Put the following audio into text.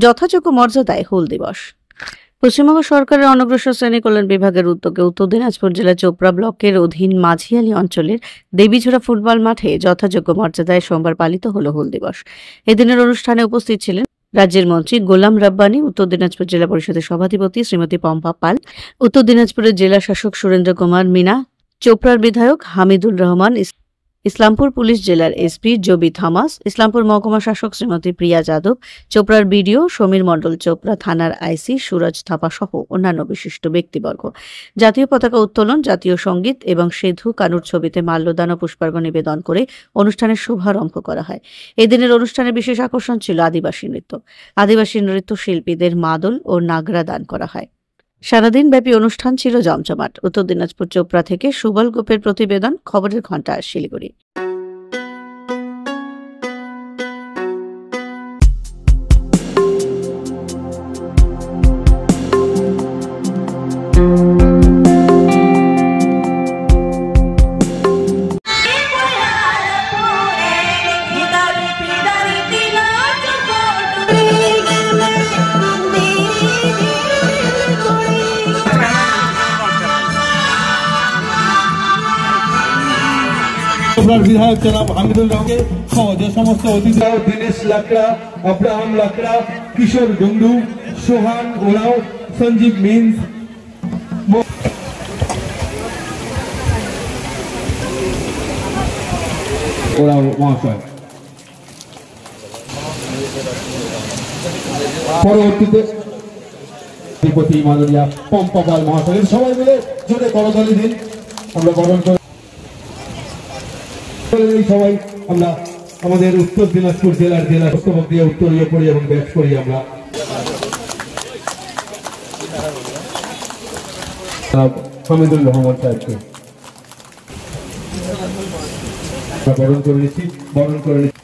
যথাযোগ্য মর্যাদায় হুল দিবস। পশ্চিমবঙ্গ সরকারের অনগ্রসর শ্রেণী কল্যাণ বিভাগের উদ্যোগে উত্তর দিনাজপুর জেলার চোপড়া ব্লকের অধীন মাঝিয়ালী অঞ্চলের দেবীঝোড়া ফুটবল মাঠে যথাযোগ্য মর্যাদায় সোমবার পালিত হল হুল দিবস। এদিনের অনুষ্ঠানে উপস্থিত ছিলেন রাজ্যের মন্ত্রী গোলাম রাব্বানী, উত্তর দিনাজপুর জেলা পরিষদের সভাধিপতি শ্রীমতী পম্পা পাল, উত্তর দিনাজপুরের জেলা শাসক সুরেন্দ্র কুমার মিনা, চোপড়ার বিধায়ক হামিদুল রহমান, ইসলামপুর পুলিশ জেলার এসপি জবি থমাস, ইসলামপুর মহকুমা শাসক শ্রীমতী প্রিয়া যাদব, চোপড়ার বিডিও সমীর মণ্ডল, চোপড়া থানার আইসি সুরজ থাপা সহ অন্যান্য বিশিষ্ট ব্যক্তিবর্গ জাতীয় পতাকা উত্তোলন, জাতীয় সঙ্গীত এবং সেধু কানুর ছবিতে মাল্যদান ও পুষ্পার্ঘ নিবেদন করে অনুষ্ঠানের শুভারম্ভ করা হয়। এদিনের অনুষ্ঠানে বিশেষ আকর্ষণ ছিল আদিবাসী নৃত্য। আদিবাসী নৃত্য শিল্পীদের মাদল ও নাগরা দান করা হয়। সারাদিন ব্যাপী অনুষ্ঠান ছিল জমজমাট। উত্তর দিনাজপুর চোপড়া থেকে সুবল গোপের প্রতিবেদন, খবরের ঘণ্টা, শিলিগুড়ি। विधायक जनाब हामिदुल रंगे जे समस्त अतिथि दिनेश लाकड़ा, अब्राहम लाकड़ा, किशोर डुंगडू, सोहान ओराव, संजीव मीन्स, ओराव महाशय। পরবর্তীতে বিপতি মাননীয়া পম্পা পাল মহাশয় সবাই মিলে জোরে করতালি দিন। আমরা বরণ করে সবাই আমরা আমাদের উত্তর দিনাজপুর জেলার পুস্তক দিয়ে উত্তরীয় করি এবং ব্যাচ করি। আমরা হামিদুল রহমান সাহেবকে বরণ করে নিচ্ছি।